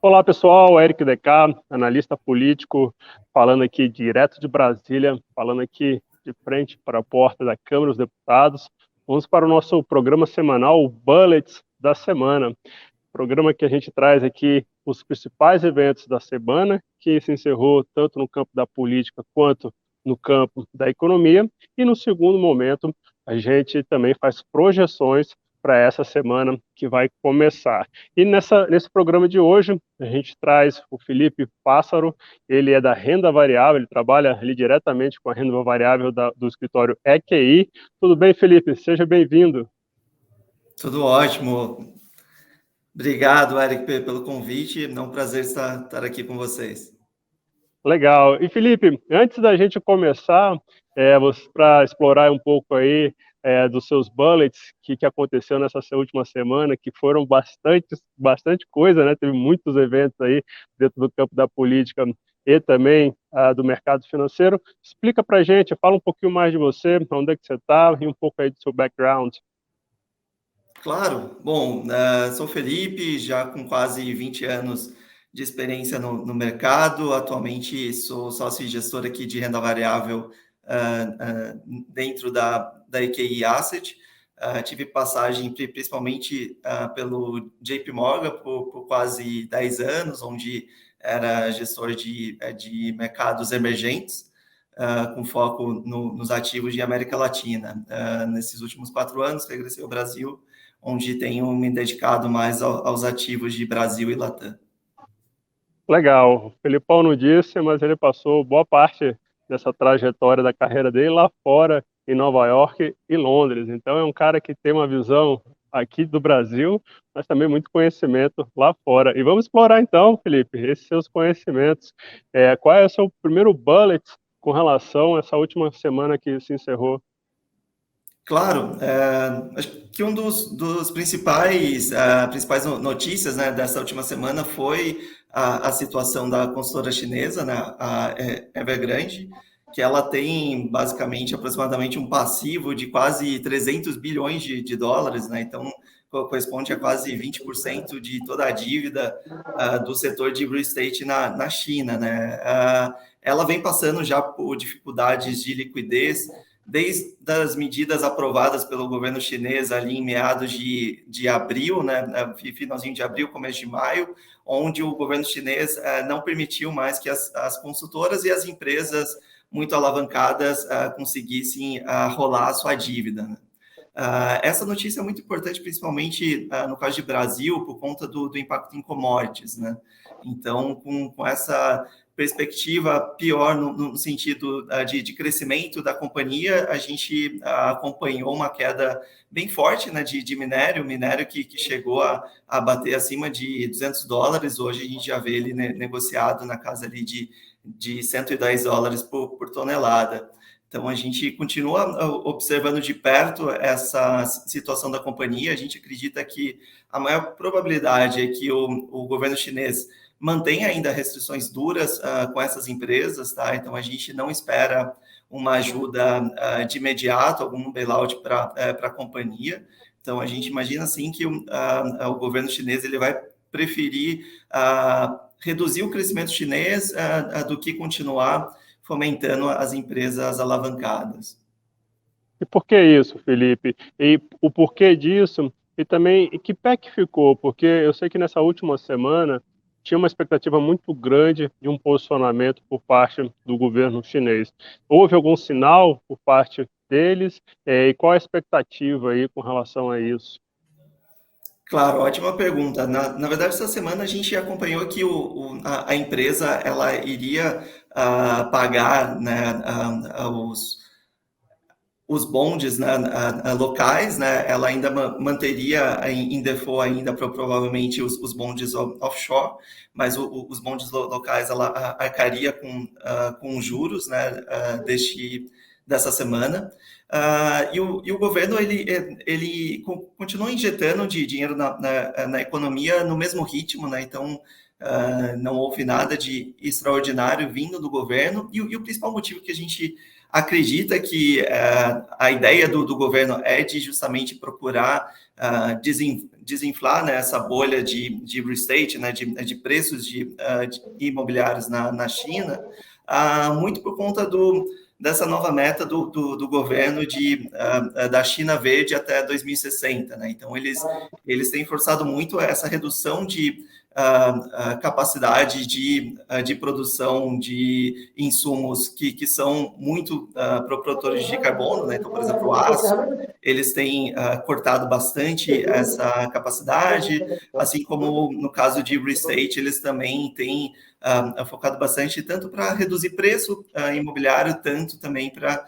Olá pessoal, Eric DK, analista político, falando aqui direto de Brasília, falando aqui de frente para a porta da Câmara dos Deputados. Vamos para o nosso programa semanal, o Bullets da Semana. Programa que a gente traz aqui os principais eventos da semana, que se encerrou tanto no campo da política quanto no campo da economia. E no segundo momento, a gente também faz projeções para essa semana que vai começar. E nesse programa de hoje, a gente traz o Felipe Pássaro, ele é da renda variável, ele trabalha ali diretamente com a renda variável do escritório EQI. Tudo bem, Felipe? Seja bem-vindo. Tudo ótimo. Obrigado, Eric, pelo convite. É um prazer estar aqui com vocês. Legal. E Felipe, antes da gente começar, para explorar um pouco aí dos seus bullets, que aconteceu nessa última semana, que foram bastante coisa, né? Teve muitos eventos aí dentro do campo da política e também do mercado financeiro. Explica para a gente, fala um pouquinho mais de você, onde é que você está e um pouco aí do seu background. Claro. Bom, sou Felipe, já com quase 20 anos de experiência no mercado. Atualmente sou sócio e gestor aqui de renda variável dentro da EQI Asset. Tive passagem principalmente pelo JP Morgan por quase 10 anos, onde era gestor de mercados emergentes, com foco nos ativos de América Latina. Nesses últimos 4 anos, regressei ao Brasil, onde tenho me dedicado mais aos ativos de Brasil e Latam. Legal. O Felipão não disse, mas ele passou boa parte dessa trajetória da carreira dele lá fora, em Nova York e Londres. Então é um cara que tem uma visão aqui do Brasil, mas também muito conhecimento lá fora. E vamos explorar então, Felipe, esses seus conhecimentos. Qual é o seu primeiro bullet com relação a essa última semana que se encerrou? Claro, acho que um dos principais notícias, né, dessa última semana foi a situação da consultora chinesa, né, a Evergrande, que ela tem basicamente aproximadamente um passivo de quase 300 bilhões de dólares, né, então corresponde a quase 20% de toda a dívida do setor de real estate na China, né. Ela vem passando já por dificuldades de liquidez desde as medidas aprovadas pelo governo chinês ali em meados de abril, né, finalzinho de abril, começo de maio, onde o governo chinês não permitiu mais que as consultoras e as empresas muito alavancadas conseguissem rolar a sua dívida, né? Essa notícia é muito importante, principalmente no caso de Brasil, por conta do impacto em commodities, né? Então, com essa perspectiva pior no sentido de crescimento da companhia, a gente acompanhou uma queda bem forte, né, de minério que chegou a bater acima de $200. Hoje a gente já vê ele negociado na casa ali de $110 por tonelada. Então, a gente continua observando de perto essa situação da companhia. A gente acredita que a maior probabilidade é que o governo chinês mantenha ainda restrições duras com essas empresas, tá? Então, a gente não espera uma ajuda de imediato, algum bailout para a companhia. Então, a gente imagina, assim, que o governo chinês ele vai preferir reduzir o crescimento chinês do que continuar fomentando as empresas alavancadas. E por que isso, Felipe? E o porquê disso? E também, e que pé que ficou? Porque eu sei que nessa última semana tinha uma expectativa muito grande de um posicionamento por parte do governo chinês. Houve algum sinal por parte deles? E qual a expectativa aí com relação a isso? Claro, ótima pergunta. Na verdade, essa semana a gente acompanhou que a empresa ela iria pagar, né, os bondes, né, locais, né, ela ainda manteria em default ainda provavelmente os bondes offshore, mas os bondes locais ela arcaria com juros, né, dessa semana. E o governo ele continua injetando de dinheiro na economia no mesmo ritmo, né? Então não houve nada de extraordinário vindo do governo, e o principal motivo que a gente acredita que a ideia do governo é de justamente procurar desinflar, né, essa bolha de real estate, né, de preços de imobiliários na China, muito por conta dessa nova meta do governo da China Verde até 2060. Né? Então, eles têm forçado muito essa redução de capacidade de produção de insumos que são muito produtores de carbono, né? Então, por exemplo, o aço, eles têm cortado bastante essa capacidade, assim como no caso de real estate, eles também têm focado bastante tanto para reduzir preço imobiliário, tanto também para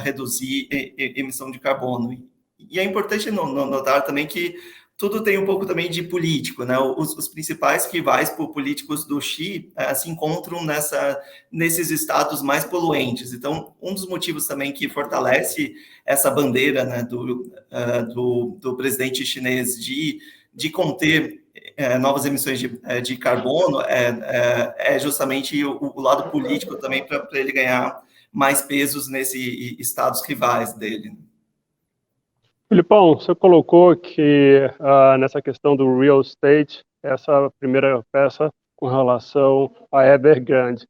reduzir emissão de carbono. E é importante notar também que tudo tem um pouco também de político, né? Os principais rivais políticos do Xi se encontram nesses estados mais poluentes. Então, um dos motivos também que fortalece essa bandeira, né, do presidente chinês de conter novas emissões de carbono é justamente o lado político também para ele ganhar mais pesos nesses estados rivais dele. Filipão, você colocou que nessa questão do real estate, essa primeira peça com relação à Evergrande,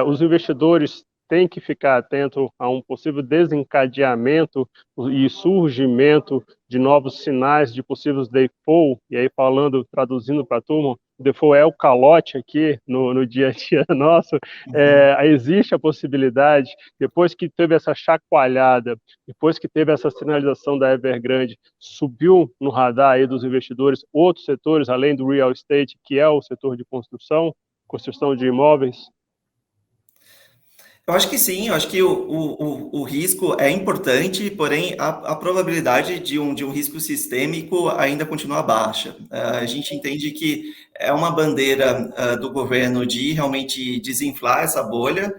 os investidores têm que ficar atentos a um possível desencadeamento e surgimento de novos sinais de possíveis default, e aí traduzindo para a turma, default é o calote aqui no dia a dia nosso. Existe a possibilidade, depois que teve essa chacoalhada, depois que teve essa sinalização da Evergrande, subiu no radar aí dos investidores outros setores, além do real estate, que é o setor de construção de imóveis? Eu acho que sim, eu acho que o risco é importante, porém a probabilidade de um risco sistêmico ainda continua baixa. A gente entende que é uma bandeira do governo de realmente desinflar essa bolha,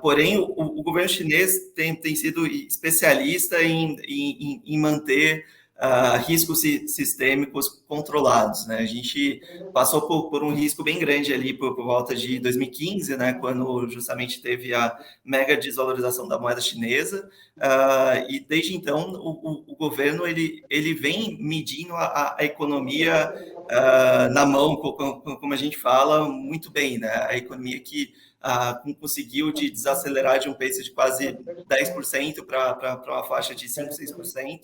porém o governo chinês tem sido especialista em manter riscos sistêmicos controlados, né? A gente passou por um risco bem grande ali por volta de 2015, né? Quando justamente teve a mega desvalorização da moeda chinesa, e desde então o governo ele vem medindo a economia na mão, como a gente fala, muito bem, né? A economia que conseguiu desacelerar de um pace de quase 10% para uma faixa de 5%, 6%,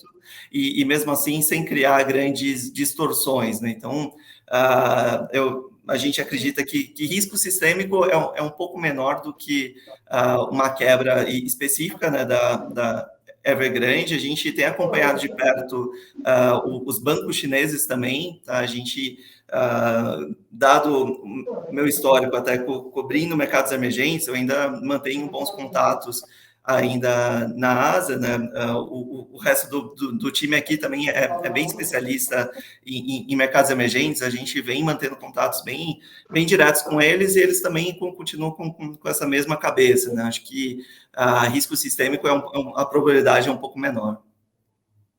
e mesmo assim sem criar grandes distorções, né? Então, a gente acredita que risco sistêmico é um pouco menor do que uma quebra específica, né, da Evergrande. A gente tem acompanhado de perto os bancos chineses também, tá? A gente, dado o meu histórico até cobrindo mercados emergentes, eu ainda mantenho bons contatos ainda na Ásia, né? O resto do time aqui também é bem especialista em mercados emergentes. A gente vem mantendo contatos bem diretos com eles, e eles também continuam com essa mesma cabeça, né? Acho que risco sistêmico a probabilidade é um pouco menor.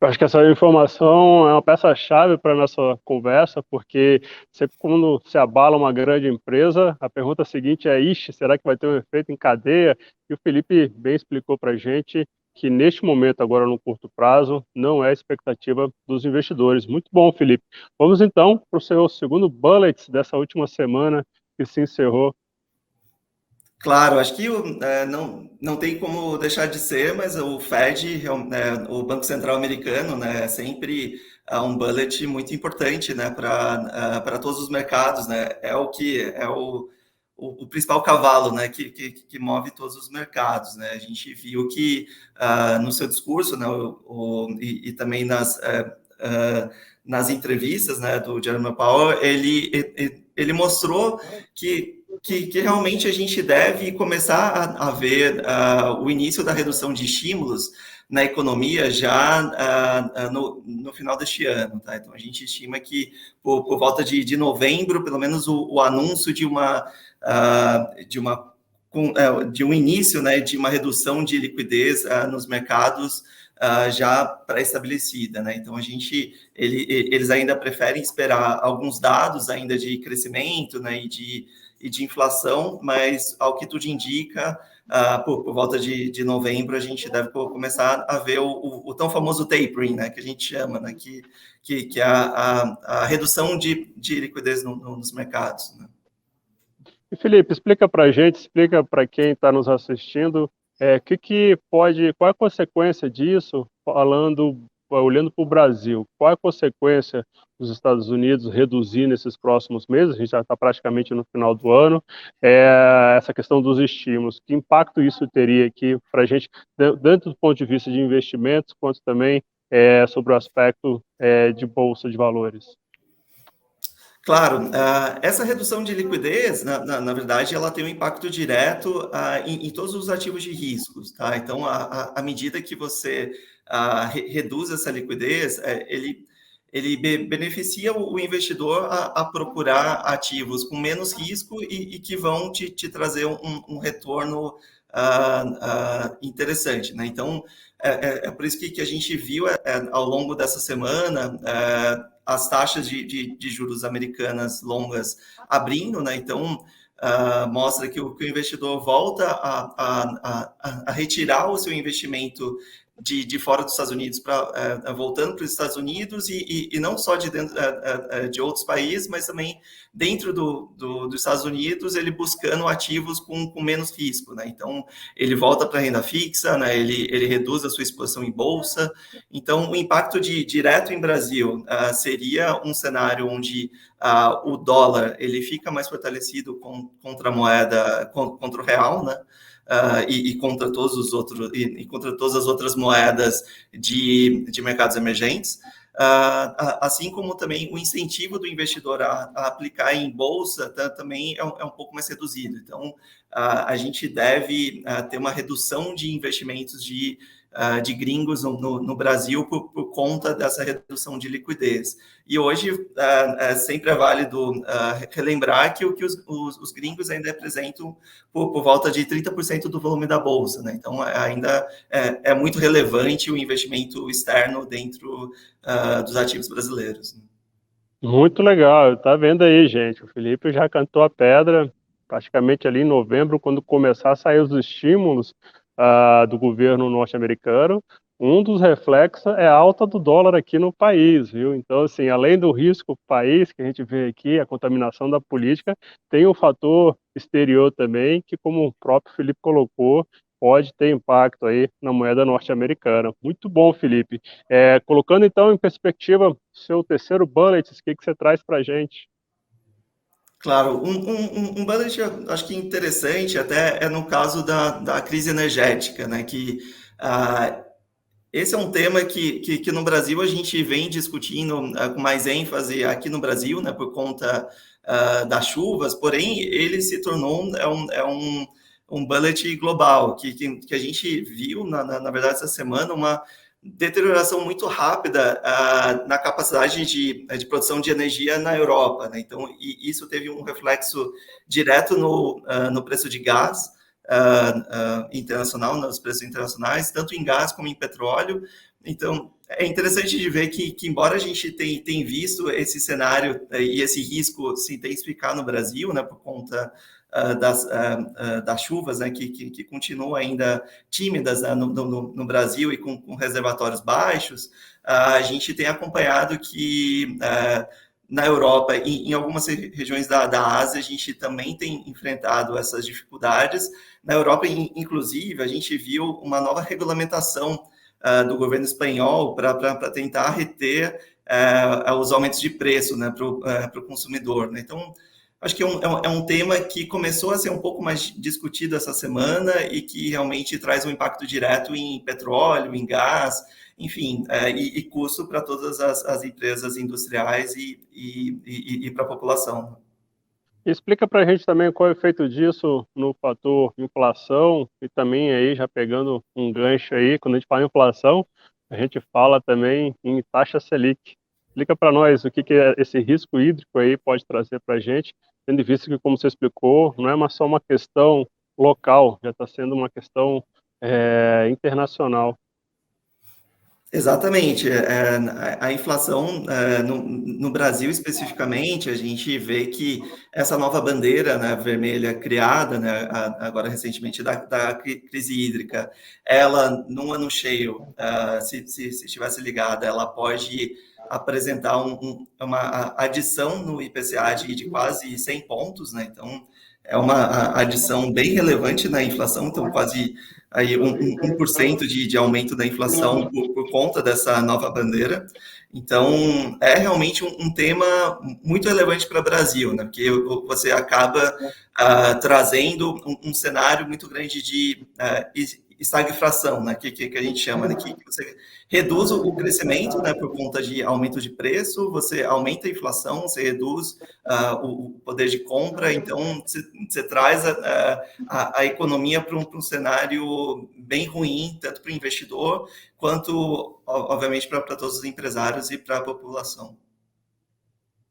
Eu acho que essa informação é uma peça-chave para a nossa conversa, porque sempre quando se abala uma grande empresa, a pergunta seguinte é: ixi, será que vai ter um efeito em cadeia? E o Felipe bem explicou para a gente que neste momento, agora no curto prazo, não é a expectativa dos investidores. Muito bom, Felipe. Vamos então para o seu segundo bullet dessa última semana que se encerrou. Claro, acho que não tem como deixar de ser, mas o Fed, o Banco Central Americano, né, é sempre um bullet muito importante, né, para todos os mercados, né, é o principal cavalo, né, que move todos os mercados, né. A gente viu que no seu discurso, né, e também nas entrevistas, né, do Jerome Powell, ele mostrou que realmente a gente deve começar a ver o início da redução de estímulos na economia já no final deste ano. Tá? Então, a gente estima que por volta de novembro, pelo menos o anúncio de um início, né, de uma redução de liquidez nos mercados já pré-estabelecida, né? Então eles ainda preferem esperar alguns dados ainda de crescimento, né, e de inflação, mas ao que tudo indica, por volta de novembro, a gente deve começar a ver o tão famoso tapering, né, que a gente chama, né, que é a redução de liquidez nos mercados, né? E Felipe, explica para a gente, explica para quem está nos assistindo, qual é a consequência disso, olhando para o Brasil, qual é a consequência dos Estados Unidos reduzir nesses próximos meses, a gente já está praticamente no final do ano, essa questão dos estímulos, que impacto isso teria aqui para a gente, tanto do ponto de vista de investimentos, quanto também sobre o aspecto de bolsa de valores? Claro, essa redução de liquidez, na verdade, ela tem um impacto direto em todos os ativos de riscos, tá? Então, à medida que você reduz essa liquidez, ele beneficia o investidor a procurar ativos com menos risco e que vão te trazer um retorno interessante, né? Então, é por isso que a gente viu ao longo dessa semana as taxas de juros americanas longas abrindo, né? Então, mostra que o investidor volta a retirar o seu investimento de fora dos Estados Unidos, voltando para os Estados Unidos e não só de dentro de outros países, mas também dentro dos Estados Unidos, ele buscando ativos com menos risco, né? Então, ele volta para a renda fixa, né? Ele reduz a sua exposição em bolsa. Então, o impacto direto em Brasil seria um cenário onde o dólar ele fica mais fortalecido contra a moeda, contra o real, né? E contra todos os outros e contra todas as outras moedas de mercados emergentes. Assim como também o incentivo do investidor a aplicar em bolsa também é um pouco mais reduzido. Então, a gente deve ter uma redução de investimentos de gringos no Brasil por conta dessa redução de liquidez. E hoje sempre é válido relembrar que os gringos ainda representam por volta de 30% do volume da Bolsa, né? Então, ainda é muito relevante o investimento externo dentro dos ativos brasileiros. Muito legal, tá vendo aí, gente? O Felipe já cantou a pedra praticamente ali em novembro, quando começar a sair os estímulos do governo norte-americano. Um dos reflexos é a alta do dólar aqui no país, viu? Então, assim, além do risco país que a gente vê aqui, a contaminação da política, tem o fator exterior também, que, como o próprio Felipe colocou, pode ter impacto aí na moeda norte-americana. Muito bom, Felipe. Colocando então em perspectiva seu terceiro bullet, o que você traz para a gente? Claro, um bullet eu acho que interessante até é no caso da crise energética, né? Que esse é um tema que no Brasil a gente vem discutindo com mais ênfase aqui no Brasil, né? Por conta das chuvas, porém ele se tornou um bullet global, que a gente viu, na verdade, essa semana, uma deterioração muito rápida na capacidade de produção de energia na Europa, né? Então, isso teve um reflexo direto no preço de gás internacional, nos preços internacionais, tanto em gás como em petróleo. Então, é interessante de ver que embora a gente tenha visto esse cenário e esse risco se intensificar no Brasil, né, por conta das chuvas, né, que continuam ainda tímidas, né, no Brasil e com reservatórios baixos, a gente tem acompanhado que na Europa e em algumas regiões da Ásia, a gente também tem enfrentado essas dificuldades. Na Europa, inclusive, a gente viu uma nova regulamentação do governo espanhol para tentar reter os aumentos de preço, né, para o consumidor, né? Então, acho que é um tema que começou a ser um pouco mais discutido essa semana e que realmente traz um impacto direto em petróleo, em gás, enfim, e custo para todas as empresas industriais e para a população. Explica para a gente também qual é o efeito disso no fator inflação e também aí, já pegando um gancho aí, quando a gente fala em inflação, a gente fala também em taxa Selic. Explica para nós o que esse risco hídrico aí pode trazer para a gente, tendo em vista que, como você explicou, não é só uma questão local, já está sendo uma questão internacional. Exatamente. A inflação, no Brasil especificamente, a gente vê que essa nova bandeira, né, vermelha criada, né, agora recentemente da crise hídrica, ela, num ano cheio, se estivesse ligada, ela pode apresentar uma adição no IPCA de quase 100 pontos, né? Então, é uma adição bem relevante na inflação, então quase aí 1% de aumento da inflação por conta dessa nova bandeira. Então, é realmente um tema muito relevante para o Brasil, né? Porque você acaba trazendo um cenário muito grande de estagflação, né? Que a gente chama, né? Que você reduz o crescimento, né? Por conta de aumento de preço, você aumenta a inflação, você reduz o poder de compra, então você traz a economia para um cenário bem ruim, tanto para o investidor, quanto, obviamente, para todos os empresários e para a população.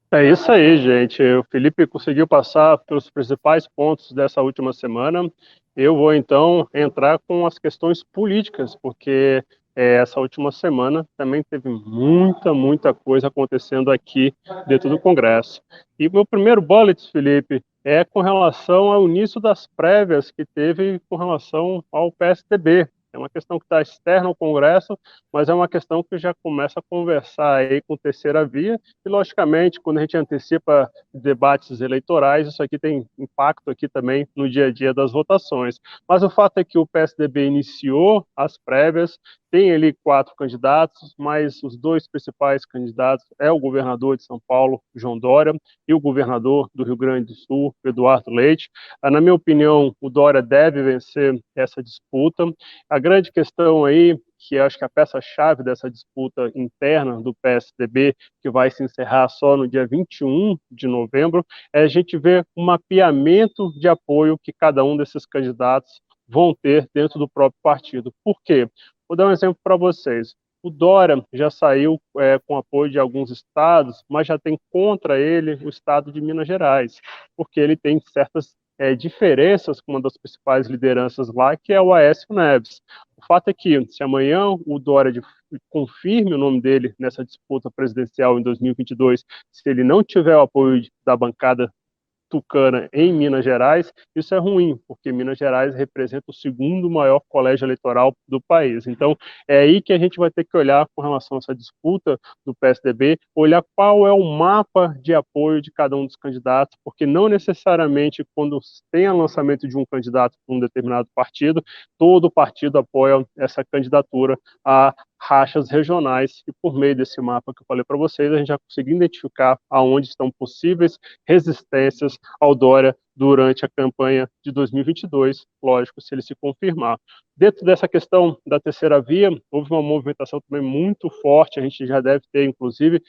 É isso aí, gente. O Felipe conseguiu passar pelos principais pontos dessa última semana. Eu vou então entrar com as questões políticas, porque essa última semana também teve muita coisa acontecendo aqui dentro do Congresso. E o meu primeiro bullet, Felipe, é com relação ao início das prévias que teve com relação ao PSDB. É uma questão que está externa ao Congresso, mas é uma questão que já começa a conversar aí com terceira via e, logicamente, quando a gente antecipa debates eleitorais, isso aqui tem impacto aqui também no dia a dia das votações. Mas o fato é que o PSDB iniciou as prévias, tem ali 4 candidatos, mas os 2 principais candidatos é o governador de São Paulo, João Dória, e o governador do Rio Grande do Sul, Eduardo Leite. Na minha opinião, o Dória deve vencer essa disputa. A grande questão aí, que acho que é a peça-chave dessa disputa interna do PSDB, que vai se encerrar só no dia 21 de novembro, é a gente ver um mapeamento de apoio que cada um desses candidatos vão ter dentro do próprio partido. Por quê? Vou dar um exemplo para vocês. O Dória já saiu com apoio de alguns estados, mas já tem contra ele o estado de Minas Gerais, porque ele tem certas diferenças com uma das principais lideranças lá, que é o Aécio Neves. O fato é que, se amanhã o Dória confirme o nome dele nessa disputa presidencial em 2022, se ele não tiver o apoio da bancada tucana em Minas Gerais, isso é ruim, porque Minas Gerais representa o segundo maior colégio eleitoral do país. Então, é aí que a gente vai ter que olhar com relação a essa disputa do PSDB, olhar qual é o mapa de apoio de cada um dos candidatos, porque não necessariamente quando tem o lançamento de um candidato para um determinado partido, todo partido apoia essa candidatura a rachas regionais, e por meio desse mapa que eu falei para vocês, a gente já conseguiu identificar aonde estão possíveis resistências ao Dória durante a campanha de 2022, lógico, se ele se confirmar. Dentro dessa questão da terceira via, houve uma movimentação também muito forte, a gente já deve ter, inclusive,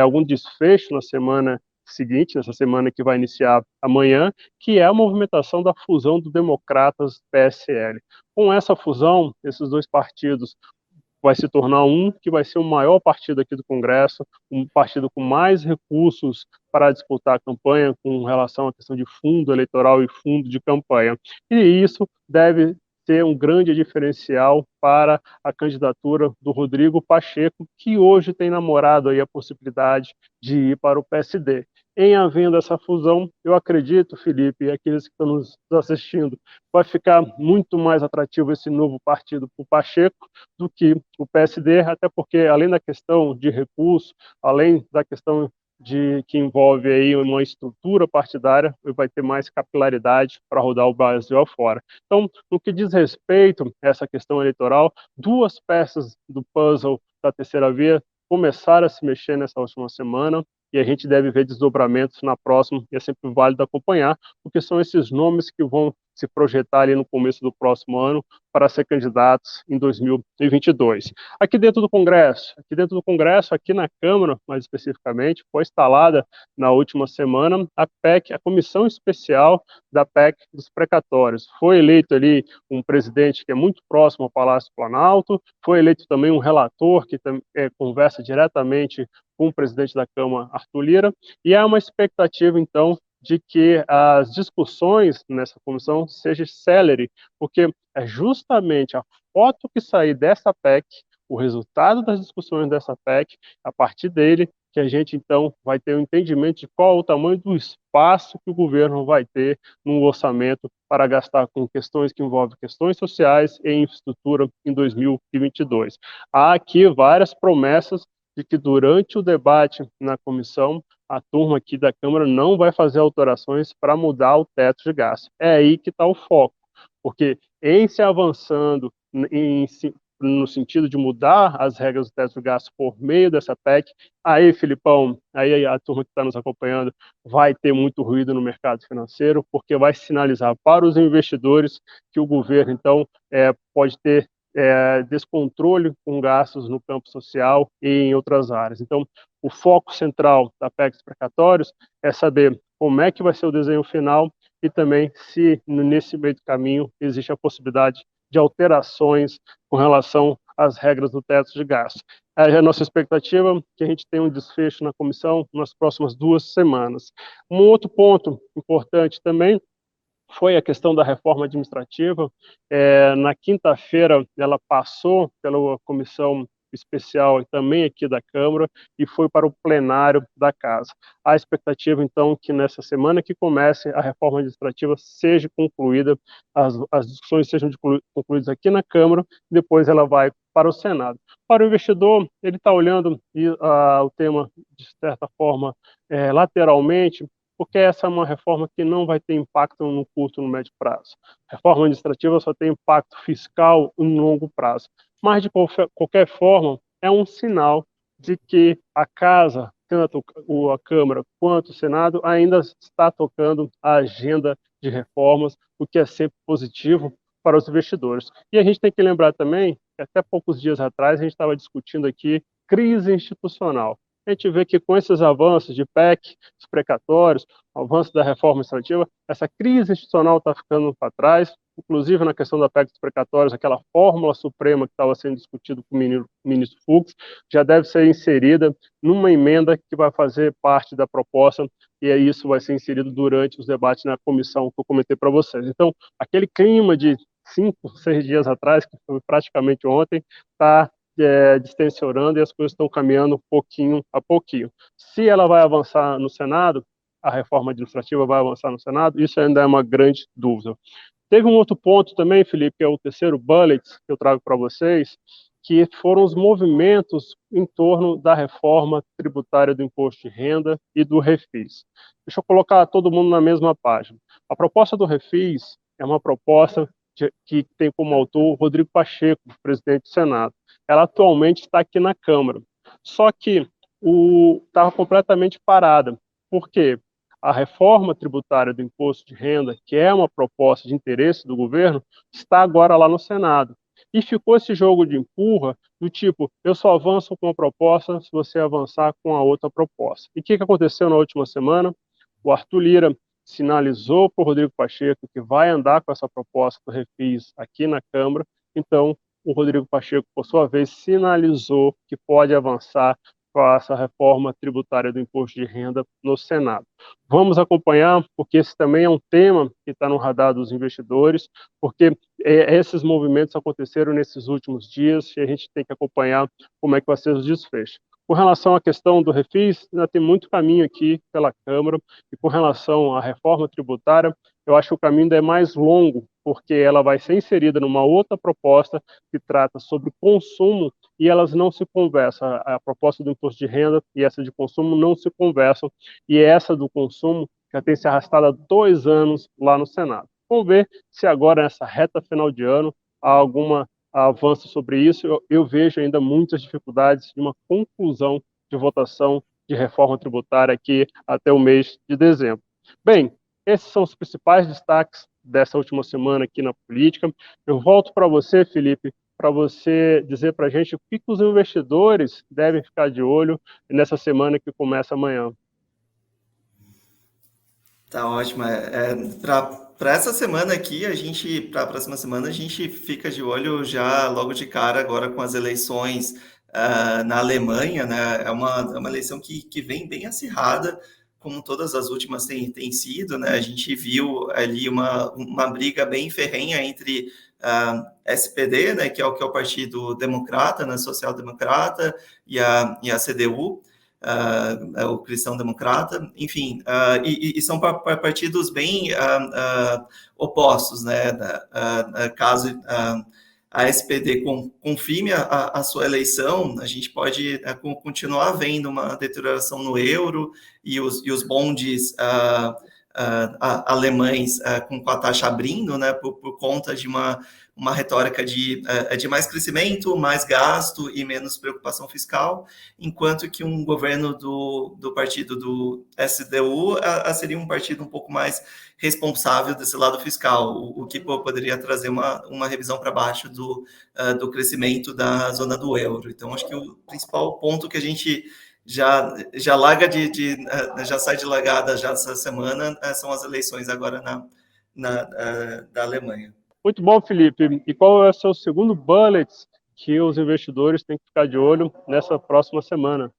algum desfecho na semana seguinte, nessa semana que vai iniciar amanhã, que é a movimentação da fusão do Democratas-PSL. Com essa fusão, esses dois partidos vai se tornar um que vai ser o maior partido aqui do Congresso, um partido com mais recursos para disputar a campanha com relação à questão de fundo eleitoral e fundo de campanha. E isso deve ser um grande diferencial para a candidatura do Rodrigo Pacheco, que hoje tem namorado aí a possibilidade de ir para o PSD. Em havendo essa fusão, eu acredito, Felipe, e aqueles que estão nos assistindo, vai ficar muito mais atrativo esse novo partido para o Pacheco do que o PSD, até porque, além da questão de recurso, além da questão que envolve aí uma estrutura partidária, vai ter mais capilaridade para rodar o Brasil afora. Então, no que diz respeito a essa questão eleitoral, 2 peças do puzzle da terceira via começaram a se mexer nessa última semana, e a gente deve ver desdobramentos na próxima, e é sempre válido acompanhar, porque são esses nomes que vão se projetar ali no começo do próximo ano para ser candidatos em 2022. Aqui na Câmara, mais especificamente, foi instalada na última semana a PEC, a Comissão Especial da PEC dos Precatórios. Foi eleito ali um presidente que é muito próximo ao Palácio Planalto, foi eleito também um relator que conversa diretamente com o presidente da Câmara, Arthur Lira, e há uma expectativa, então, de que as discussões nessa comissão sejam célere, porque é justamente a foto que sair dessa PEC, o resultado das discussões dessa PEC, a partir dele, que a gente, então, vai ter um entendimento de qual é o tamanho do espaço que o governo vai ter no orçamento para gastar com questões que envolvem questões sociais e infraestrutura em 2022. Há aqui várias promessas de que durante o debate na comissão, a turma aqui da Câmara não vai fazer alterações para mudar o teto de gasto. É aí que está o foco, porque em se avançando no sentido de mudar as regras do teto de gasto por meio dessa PEC, aí, Filipão, aí a turma que está nos acompanhando vai ter muito ruído no mercado financeiro, porque vai sinalizar para os investidores que o governo, então, pode ter descontrole com gastos no campo social e em outras áreas. Então, o foco central da PEC dos precatórios é saber como é que vai ser o desenho final e também se nesse meio do caminho existe a possibilidade de alterações com relação às regras do teto de gasto. É a nossa expectativa que a gente tenha um desfecho na comissão nas próximas 2 semanas. Um outro ponto importante também foi a questão da reforma administrativa. Na quinta-feira, ela passou pela comissão especial e também aqui da Câmara e foi para o plenário da Casa. A expectativa, então, que nessa semana que comece a reforma administrativa seja concluída, as discussões sejam concluídas aqui na Câmara, depois ela vai para o Senado. Para o investidor, ele está olhando o tema, de certa forma, lateralmente, porque essa é uma reforma que não vai ter impacto no curto e no médio prazo. A reforma administrativa só tem impacto fiscal no longo prazo. Mas, de qualquer forma, é um sinal de que a Casa, tanto a Câmara quanto o Senado, ainda está tocando a agenda de reformas, o que é sempre positivo para os investidores. E a gente tem que lembrar também que até poucos dias atrás a gente estava discutindo aqui crise institucional. A gente vê que com esses avanços de PEC, os precatórios, o avanço da reforma administrativa, essa crise institucional está ficando para trás, inclusive na questão da PEC dos precatórios, aquela fórmula suprema que estava sendo discutida com o ministro Fux, já deve ser inserida numa emenda que vai fazer parte da proposta, e aí isso vai ser inserido durante os debates na comissão que eu comentei para vocês. Então, aquele clima de 5, 6 dias atrás, que foi praticamente ontem, está distensionando e as coisas estão caminhando pouquinho a pouquinho. Se ela vai avançar no Senado, a reforma administrativa vai avançar no Senado, isso ainda é uma grande dúvida. Teve um outro ponto também, Felipe, que é o terceiro bullet que eu trago para vocês, que foram os movimentos em torno da reforma tributária do imposto de renda e do refis. Deixa eu colocar todo mundo na mesma página. A proposta do refis é uma proposta que tem como autor o Rodrigo Pacheco, presidente do Senado. Ela atualmente está aqui na Câmara. Só que estava completamente parada. Por quê? A reforma tributária do imposto de renda, que é uma proposta de interesse do governo, está agora lá no Senado. E ficou esse jogo de empurra do tipo, eu só avanço com uma proposta se você avançar com a outra proposta. E o que aconteceu na última semana? O Arthur Lira sinalizou para o Rodrigo Pacheco que vai andar com essa proposta do refis aqui na Câmara, então o Rodrigo Pacheco, por sua vez, sinalizou que pode avançar com essa reforma tributária do imposto de renda no Senado. Vamos acompanhar, porque esse também é um tema que está no radar dos investidores, porque esses movimentos aconteceram nesses últimos dias e a gente tem que acompanhar como é que vai ser os desfechos. Com relação à questão do refis, ainda tem muito caminho aqui pela Câmara, e com relação à reforma tributária, eu acho que o caminho ainda é mais longo, porque ela vai ser inserida numa outra proposta que trata sobre consumo e elas não se conversam. A proposta do imposto de renda e essa de consumo não se conversam, e essa do consumo já tem se arrastado há 2 anos lá no Senado. Vamos ver se agora, nessa reta final de ano, há alguma avanço sobre isso. Eu vejo ainda muitas dificuldades de uma conclusão de votação de reforma tributária aqui até o mês de dezembro. Bem, esses são os principais destaques dessa última semana aqui na política. Eu volto para você, Felipe, para você dizer para a gente o que os investidores devem ficar de olho nessa semana que começa amanhã. Tá ótimo. Para essa semana aqui, para a próxima semana, a gente fica de olho já logo de cara agora com as eleições na Alemanha, né? É uma eleição que vem bem acirrada, como todas as últimas têm sido, né? A gente viu ali uma briga bem ferrenha entre SPD, né, que é o Partido Democrata, né, Social-Democrata, e a CDU, o Cristão Democrata, enfim, e são partidos bem opostos, né, caso a SPD confirme a sua eleição, a gente pode continuar vendo uma deterioração no euro e os bondes alemães com a taxa abrindo, né, por conta de uma retórica de mais crescimento, mais gasto e menos preocupação fiscal, enquanto que um governo do partido do SDU seria um partido um pouco mais responsável desse lado fiscal, o que poderia trazer uma revisão para baixo do crescimento da zona do euro. Então, acho que o principal ponto que a gente já larga já sai de largada já essa semana são as eleições agora da Alemanha. Muito bom, Felipe. E qual é o seu segundo bullet que os investidores têm que ficar de olho nessa próxima semana?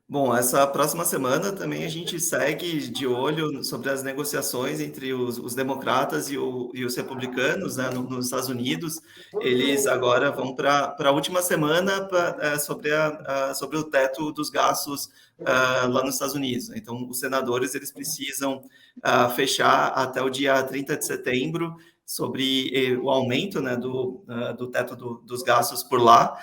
Bom, essa próxima semana também a gente segue de olho sobre as negociações entre os democratas e os republicanos, né, nos Estados Unidos. Eles agora vão para a última semana sobre o teto dos gastos lá nos Estados Unidos. Então, os senadores eles precisam fechar até o dia 30 de setembro sobre o aumento, né, do teto dos gastos por lá.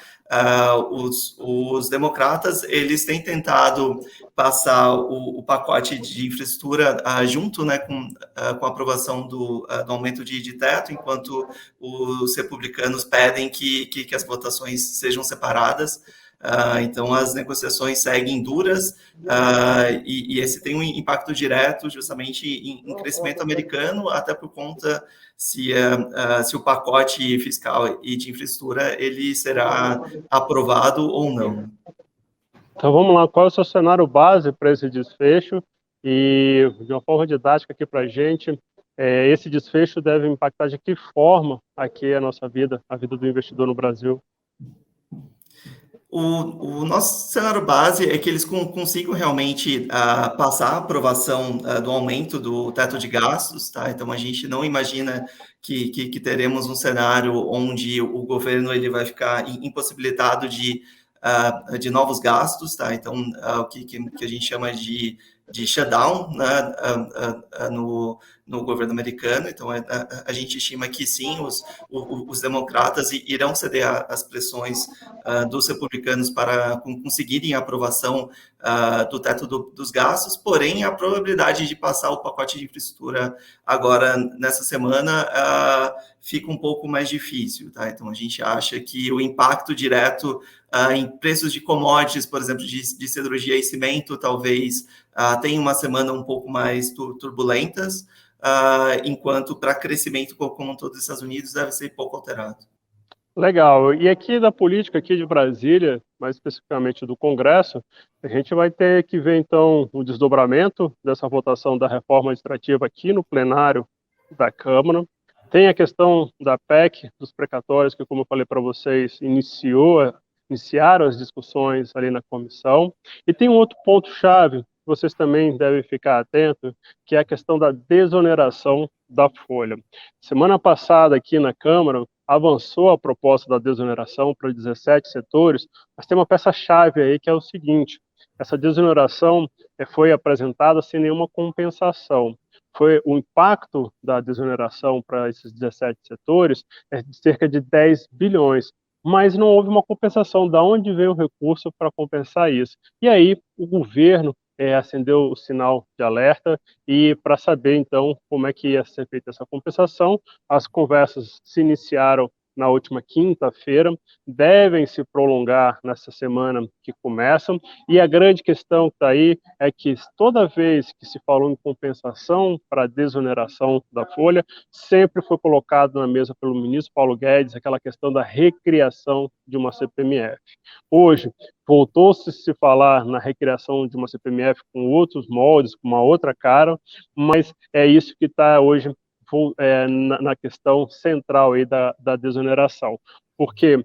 Os democratas eles têm tentado passar o pacote de infraestrutura junto, né, com a aprovação do aumento de teto, enquanto os republicanos pedem que as votações sejam separadas. Então, as negociações seguem duras e esse tem um impacto direto justamente em crescimento americano, até por conta se o pacote fiscal e de infraestrutura ele será aprovado ou não. Então vamos lá, qual é o seu cenário base para esse desfecho? E de uma forma didática aqui para a gente, esse desfecho deve impactar de que forma aqui a nossa vida, a vida do investidor no Brasil? O nosso cenário base é que eles consigam realmente passar a aprovação do aumento do teto de gastos, tá? Então, a gente não imagina que teremos um cenário onde o governo ele vai ficar impossibilitado de novos gastos, tá? Então, o que a gente chama de shutdown, né, no governo americano. Então, a gente estima que sim, os democratas irão ceder às pressões dos republicanos para conseguirem a aprovação do teto dos gastos, porém, a probabilidade de passar o pacote de infraestrutura agora, nessa semana, fica um pouco mais difícil, tá? Então, a gente acha que o impacto direto em preços de commodities, por exemplo, de siderurgia e cimento, talvez tenha uma semana um pouco mais turbulentas, enquanto para crescimento como todos os Estados Unidos deve ser pouco alterado. Legal. E aqui da política aqui de Brasília, mais especificamente do Congresso, a gente vai ter que ver então o desdobramento dessa votação da reforma administrativa aqui no plenário da Câmara. Tem a questão da PEC, dos precatórios, que, como eu falei para vocês, iniciaram as discussões ali na comissão. E tem um outro ponto-chave, que vocês também devem ficar atentos, que é a questão da desoneração da folha. Semana passada, aqui na Câmara, avançou a proposta da desoneração para 17 setores, mas tem uma peça-chave aí que é o seguinte: essa desoneração foi apresentada sem nenhuma compensação. Foi o impacto da desoneração para esses 17 setores de cerca de 10 bilhões, mas não houve uma compensação. Da onde veio o recurso para compensar isso? E aí o governo acendeu o sinal de alerta e para saber então como é que ia ser feita essa compensação, as conversas se iniciaram na última quinta-feira, devem se prolongar nessa semana que começam, e a grande questão que está aí é que toda vez que se falou em compensação para a desoneração da folha, sempre foi colocado na mesa pelo ministro Paulo Guedes aquela questão da recriação de uma CPMF. Hoje, voltou-se a se falar na recriação de uma CPMF com outros moldes, com uma outra cara, mas é isso que está hoje na questão central aí da desoneração, porque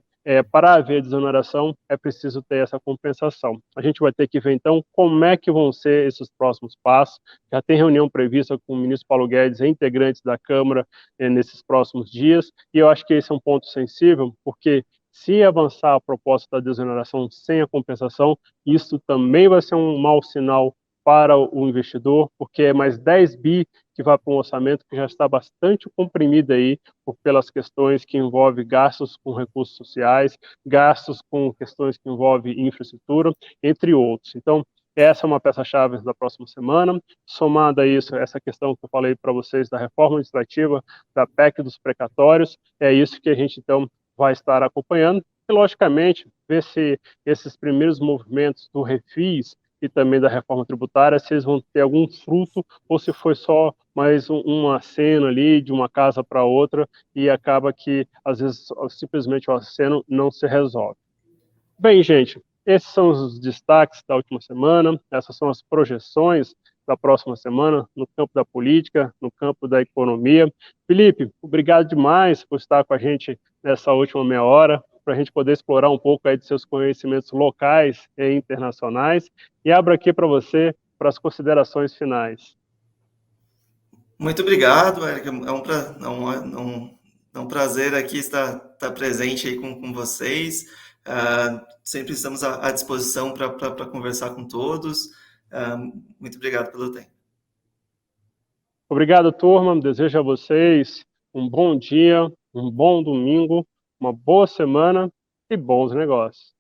para haver desoneração, é preciso ter essa compensação. A gente vai ter que ver, então, como é que vão ser esses próximos passos. Já tem reunião prevista com o ministro Paulo Guedes e integrantes da Câmara nesses próximos dias, e eu acho que esse é um ponto sensível, porque se avançar a proposta da desoneração sem a compensação, isso também vai ser um mau sinal para o investidor, porque é mais 10 bi que vai para um orçamento que já está bastante comprimido aí pelas questões que envolvem gastos com recursos sociais, gastos com questões que envolvem infraestrutura, entre outros. Então, essa é uma peça-chave da próxima semana. Somada a isso, essa questão que eu falei para vocês da reforma legislativa, da PEC dos precatórios, é isso que a gente, então, vai estar acompanhando. E, logicamente, ver se esses primeiros movimentos do refis e também da reforma tributária, se eles vão ter algum fruto ou se foi só mais um aceno ali de uma casa para outra e acaba que, às vezes, simplesmente o aceno não se resolve. Bem, gente, esses são os destaques da última semana, essas são as projeções da próxima semana no campo da política, no campo da economia. Felipe, obrigado demais por estar com a gente nessa última meia hora, para a gente poder explorar um pouco aí de seus conhecimentos locais e internacionais. E abro aqui para você para as considerações finais. Muito obrigado, Eric. É um prazer aqui estar presente aí com vocês. Sempre estamos à disposição para conversar com todos. Muito obrigado pelo tempo. Obrigado, turma. Desejo a vocês um bom dia, um bom domingo, uma boa semana e bons negócios.